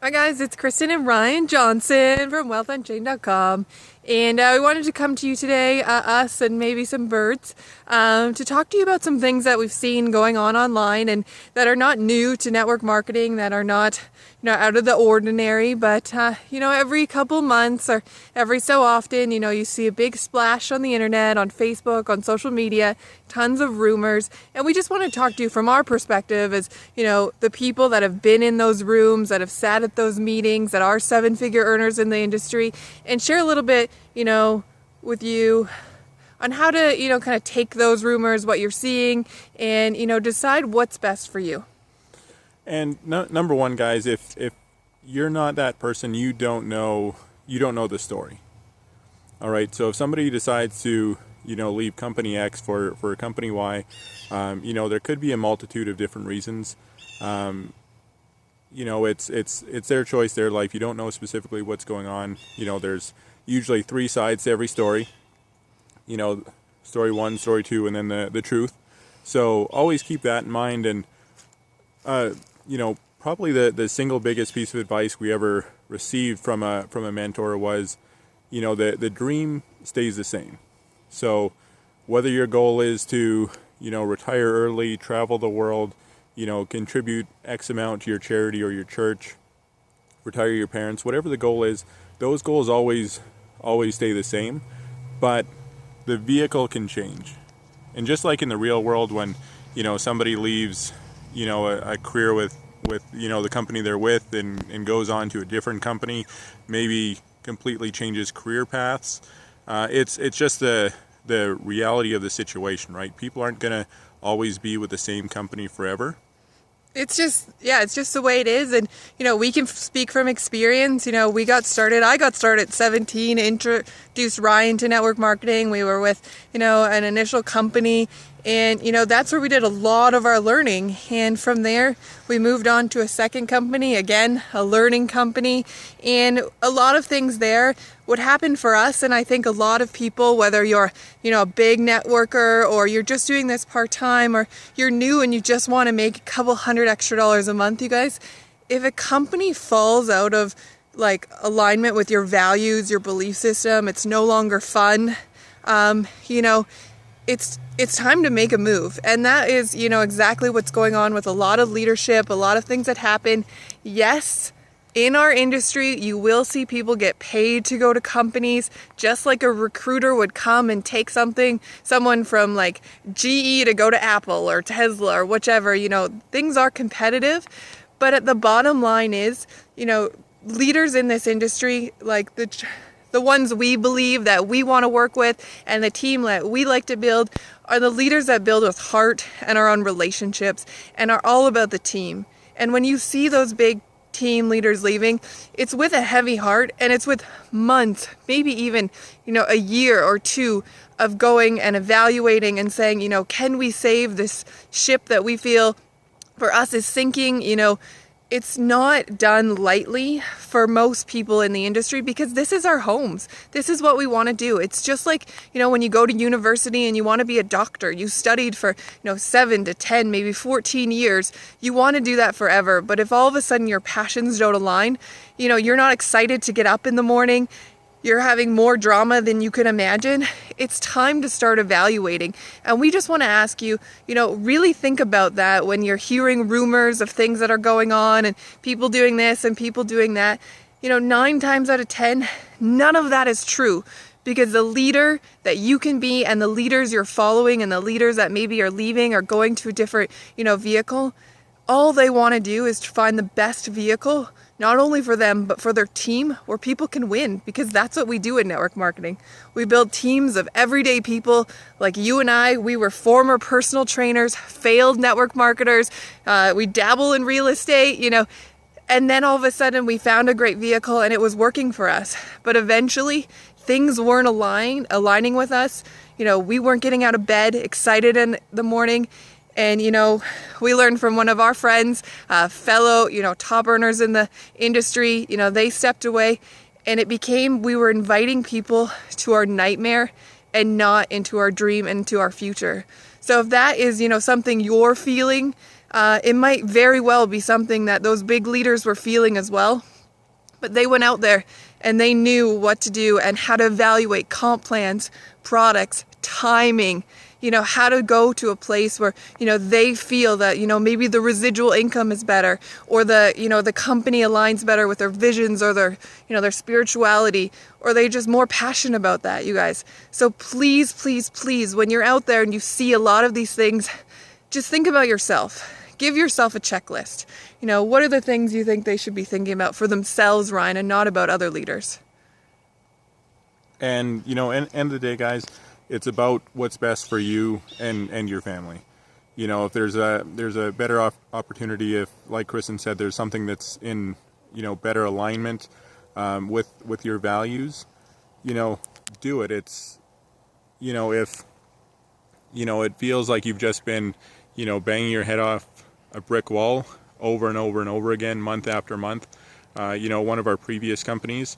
Hi guys, it's Kristen and Ryan Johnson from wealthunchained.com, and we wanted to come to you today, us and maybe some birds, to talk to you about some things that we've seen going on online and that are not new to network marketing, that are not out of the ordinary, but every couple months or every so often, you see a big splash on the internet, on Facebook, on social media, tons of rumors, and we just want to talk to you from our perspective as, the people that have been in those rooms, that have sat at those meetings, that are seven-figure earners in the industry, and share a little bit, with you on how to, kind of take those rumors, what you're seeing, and, decide what's best for you. And number one, guys, if you're not that person, you don't know the story. All right. So if somebody decides to, leave company X for company Y, there could be a multitude of different reasons. It's their choice, their life. You don't know specifically what's going on. There's usually three sides to every story. Story one, story two, and then the truth. So always keep that in mind. And probably the single biggest piece of advice we ever received from a mentor was, the dream stays the same. So whether your goal is to, retire early, travel the world, contribute X amount to your charity or your church, retire your parents, whatever the goal is, those goals always stay the same, but the vehicle can change. And just like in the real world, when, somebody leaves, a career with the company they're with and goes on to a different company, maybe completely changes career paths. It's just the reality of the situation, right? People aren't going to always be with the same company forever. It's just the way it is. And, we can speak from experience. I got started at 17, introduced Ryan to network marketing. We were with, an initial company, and, that's where we did a lot of our learning. And from there, we moved on to a second company, again, a learning company. And a lot of things there would happen for us. And I think a lot of people, whether you're, a big networker or you're just doing this part-time or you're new and you just want to make a couple $100 extra a month, you guys, if a company falls out of alignment with your values, your belief system, it's no longer fun, it's time to make a move. And that is, exactly what's going on with a lot of leadership, a lot of things that happen. Yes, in our industry, you will see people get paid to go to companies, just like a recruiter would come and take someone from GE to go to Apple or Tesla or whichever. Things are competitive, but at the bottom line is, leaders in this industry, the ones we believe that we want to work with and the team that we like to build, are the leaders that build with heart and are on relationships and are all about the team. And when you see those big team leaders leaving, it's with a heavy heart, and it's with months, maybe even, a year or two of going and evaluating and saying, can we save this ship that we feel for us is sinking? It's not done lightly for most people in the industry, because this is our homes. This is what we want to do. It's just like, when you go to university and you want to be a doctor, you studied for, 7 to 10, maybe 14 years. You want to do that forever. But if all of a sudden your passions don't align, you're not excited to get up in the morning, you're having more drama than you can imagine, it's time to start evaluating. And we just want to ask you, really think about that when you're hearing rumors of things that are going on and people doing this and people doing that. 9 times out of 10, none of that is true, because the leader that you can be and the leaders you're following and the leaders that maybe are leaving or going to a different, vehicle, all they want to do is to find the best vehicle, not only for them, but for their team, where people can win, because that's what we do in network marketing. We build teams of everyday people like you and I. We were former personal trainers, failed network marketers. We dabble in real estate, and then all of a sudden we found a great vehicle and it was working for us. But eventually things weren't aligning with us. We weren't getting out of bed excited in the morning. And, we learned from one of our friends, fellow, top earners in the industry, they stepped away, and it became, we were inviting people to our nightmare and not into our dream and into our future. So if that is, something you're feeling, it might very well be something that those big leaders were feeling as well. But they went out there and they knew what to do and how to evaluate comp plans, products, timing, how to go to a place where, they feel that, maybe the residual income is better, or the company aligns better with their visions, or their spirituality, or they're just more passionate about that, you guys. So please, please, please, when you're out there and you see a lot of these things, just think about yourself. Give yourself a checklist. What are the things you think they should be thinking about for themselves, Ryan, and not about other leaders? And, end of the day, guys, it's about what's best for you and your family. If there's a better opportunity, if, like Kristen said, there's something that's in, better alignment with your values, do it. It's, if, it feels like you've just been, banging your head off a brick wall over and over and over again, month after month. One of our previous companies,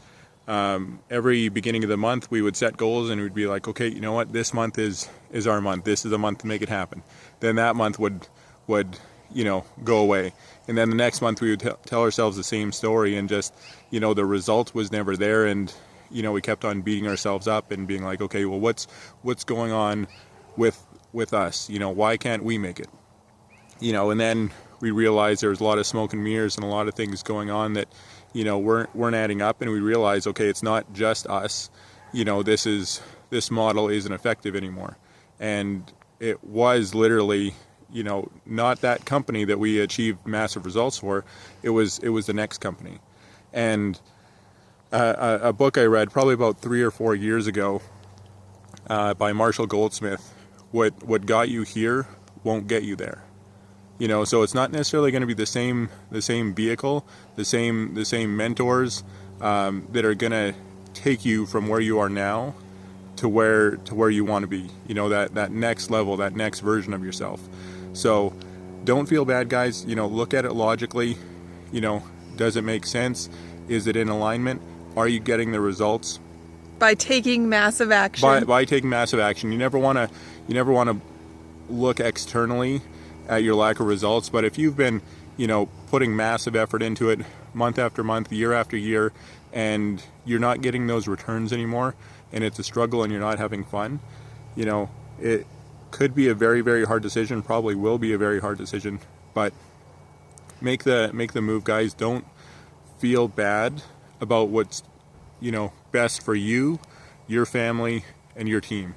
every beginning of the month we would set goals and we'd be like, okay, you know what, this month is our month. This is the month to make it happen. Then that month would go away. And then the next month we would tell ourselves the same story, and just, the result was never there. And, we kept on beating ourselves up and being like, okay, well, what's going on with us? Why can't we make it? And then we realized there was a lot of smoke and mirrors and a lot of things going on that, weren't adding up. And we realized, okay, it's not just us. This model isn't effective anymore. And it was literally, not that company that we achieved massive results for. It was the next company. And a book I read probably about 3 or 4 years ago by Marshall Goldsmith, what got you here won't get you there. So it's not necessarily going to be the same vehicle, the same mentors that are going to take you from where you are now to where you want to be. That next level, that next version of yourself. So don't feel bad, guys. Look at it logically. Does it make sense? Is it in alignment? Are you getting the results? By taking massive action. By taking massive action. You never want to look externally at your lack of results. But if you've been, putting massive effort into it month after month, year after year, and you're not getting those returns anymore, and it's a struggle and you're not having fun, it could be a very, very hard decision, probably will be a very hard decision, but make the move, guys. Don't feel bad about what's, best for you, your family, and your team.